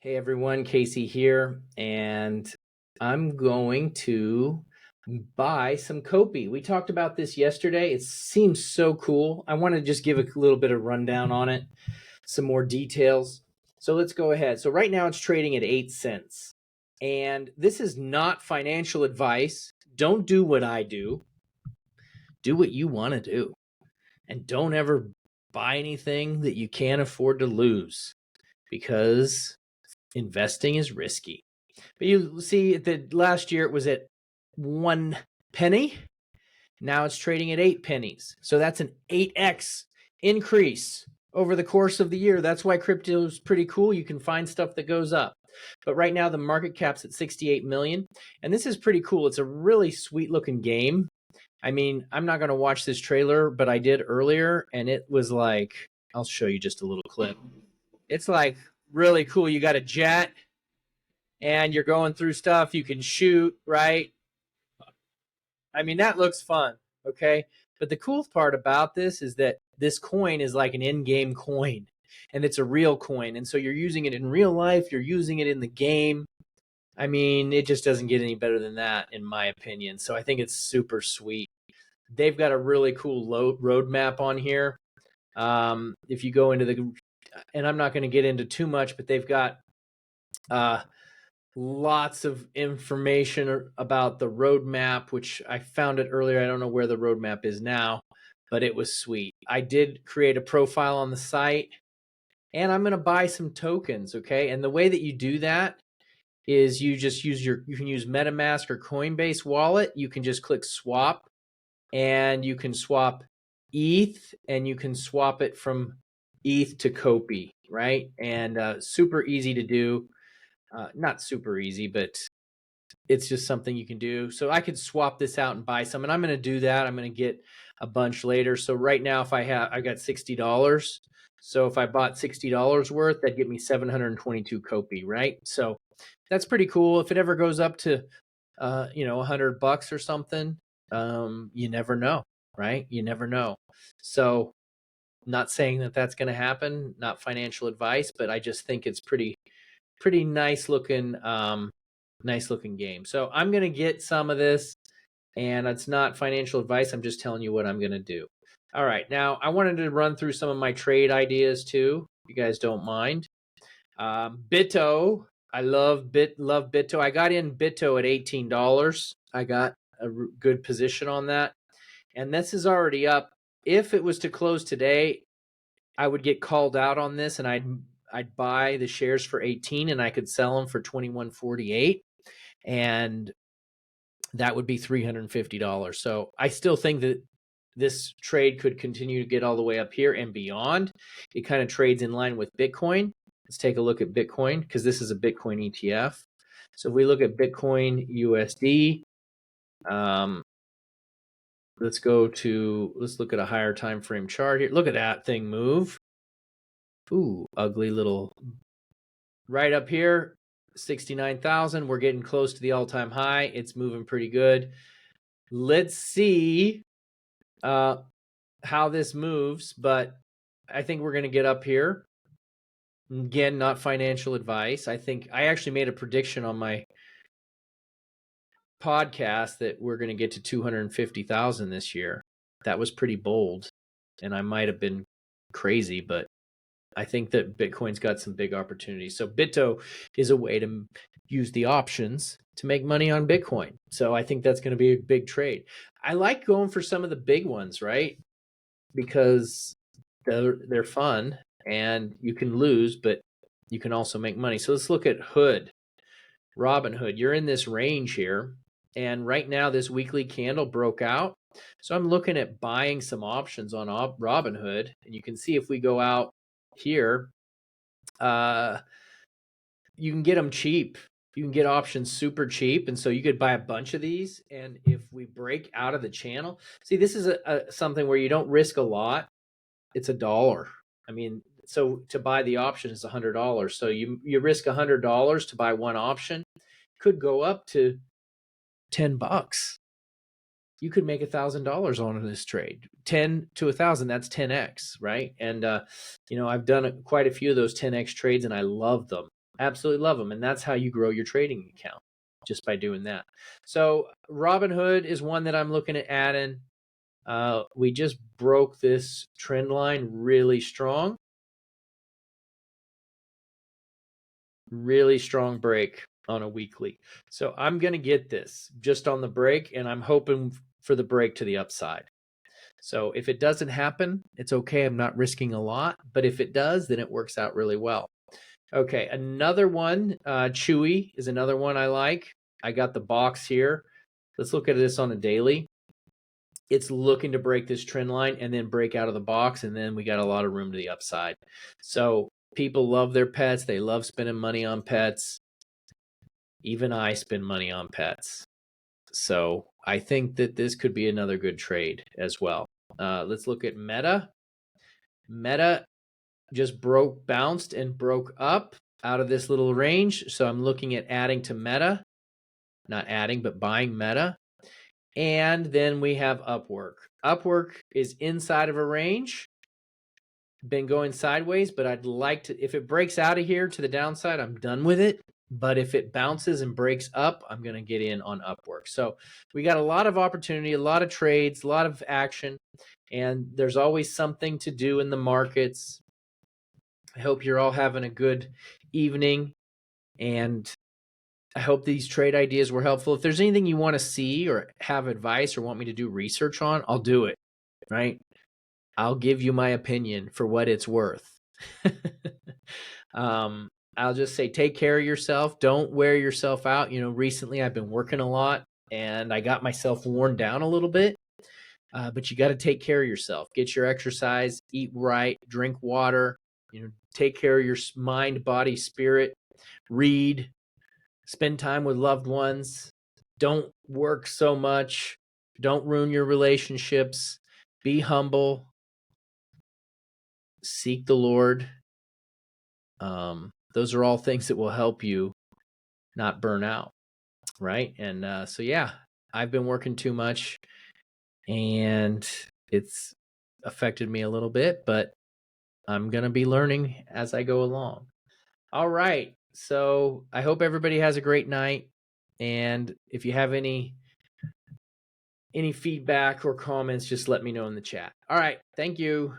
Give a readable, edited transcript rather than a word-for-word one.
Hey everyone, Casey here, and I'm going to buy some Copi. We talked about this yesterday. It seems so cool. I want to just give a little bit of rundown on it, some more details. So let's go ahead. So right now it's trading at 8 cents. And this is not financial advice. Don't do what I do. Do what you want to do. And don't ever buy anything that you can't afford to lose because investing is risky. But you see that last year it was at 1 penny. Now it's trading at 8 pennies. So that's an 8x increase over the course of the year. That's why crypto is pretty cool. You can find stuff that goes up. But right now the market cap's at 68 million. And this is pretty cool. It's a really sweet looking game. I mean, I'm not going to watch this trailer, but I did earlier, and it was like, I'll show you just a little clip. It's like really cool. You got a jet and you're going through stuff. You can shoot, right? I mean, that looks fun, okay? But the cool part about this is that this coin is like an in-game coin, and it's a real coin. And so you're using it in real life. You're using it in the game. I mean, it just doesn't get any better than that, in my opinion. So I think it's super sweet. They've got a really cool roadmap on here. If you go into the, and I'm not going to get into too much, but they've got lots of information about the roadmap, which I found it earlier. I don't know where the roadmap is now, but it was sweet. I did create a profile on the site, and I'm going to buy some tokens, okay? And the way that you do that is you just use you can use MetaMask or Coinbase wallet. You can just click swap, and you can swap ETH, and you can swap it from ETH to Copi, right? And super easy to do. Not super easy, but it's just something you can do. So I could swap this out and buy some, and I'm going to do that. I'm going to get a bunch later. So right now, if I got $60. So if I bought $60 worth, that'd get me 722 Copi, right? So that's pretty cool. If it ever goes up to, $100 or something, you never know, right? You never know. So not saying that that's going to happen, not financial advice, but I just think it's pretty nice looking game. So I'm going to get some of this, and it's not financial advice. I'm just telling you what I'm going to do. All right. Now I wanted to run through some of my trade ideas too, if you guys don't mind. Bitto. I love Bitto. I got in Bitto at $18. I got a good position on that. And this is already up. If it was to close today, I would get called out on this, and I'd buy the shares for 18, and I could sell them for 21.48, and that would be $350. So I still think that this trade could continue to get all the way up here and beyond. It kind of trades in line with Bitcoin. Let's take a look at Bitcoin, because this is a Bitcoin ETF. So if we look at Bitcoin USD, let's look at a higher time frame chart here. Look at that thing move. Ooh, ugly little, right up here, 69,000. We're getting close to the all-time high. It's moving pretty good. Let's see how this moves, but I think we're going to get up here. Again, not financial advice. I think I actually made a prediction on my podcast that we're going to get to 250,000 this year. That was pretty bold, and I might have been crazy, but I think that Bitcoin's got some big opportunities. So Bitto is a way to use the options to make money on Bitcoin. So I think that's going to be a big trade. I like going for some of the big ones, right? Because they're fun, and you can lose, but you can also make money. So let's look at Hood, Robinhood. You're in this range here, and right now this weekly candle broke out. So I'm looking at buying some options on Robinhood, and you can see if we go out here, you can get them cheap. You can get options super cheap, and so you could buy a bunch of these. And if we break out of the channel, see, this is something where you don't risk a lot. It's $1. I mean, so to buy the option is $100. So you risk $100 to buy one option. Could go up to $10. You could make $1,000 on this trade. 10 to 1,000, that's 10x, right? And I've done quite a few of those 10x trades, and I love them. Absolutely love them. And that's how you grow your trading account, just by doing that. So Robinhood is one that I'm looking at adding. We just broke this trend line really strong. Really strong break on a weekly. So I'm going to get this just on the break, and I'm hoping for the break to the upside. So if it doesn't happen, it's okay. I'm not risking a lot. But if it does, then it works out really well. Okay, another one, Chewy is another one I like. I got the box here. Let's look at this on a daily. It's looking to break this trend line and then break out of the box, and then we got a lot of room to the upside. So people love their pets. They love spending money on pets. Even I spend money on pets. So I think that this could be another good trade as well. Let's look at Meta. Meta just bounced and broke up out of this little range. So I'm looking at adding to Meta, not adding, but buying Meta. And then we have Upwork. Upwork is inside of a range, been going sideways, but I'd like to, if it breaks out of here to the downside, I'm done with it. But if it bounces and breaks up, I'm going to get in on Upwork. So we got a lot of opportunity, a lot of trades, a lot of action, and there's always something to do in the markets. I hope you're all having a good evening, and I hope these trade ideas were helpful. If there's anything you want to see or have advice or want me to do research on, I'll do it, right? I'll give you my opinion for what it's worth. I'll just say, take care of yourself. Don't wear yourself out. You know, recently I've been working a lot and I got myself worn down a little bit. But you got to take care of yourself. Get your exercise, eat right, drink water, you know, take care of your mind, body, spirit, read, spend time with loved ones. Don't work so much. Don't ruin your relationships. Be humble. Seek the Lord. Those are all things that will help you not burn out, right? And so, yeah, I've been working too much and it's affected me a little bit, but I'm going to be learning as I go along. All right. So I hope everybody has a great night. And if you have any feedback or comments, just let me know in the chat. All right. Thank you.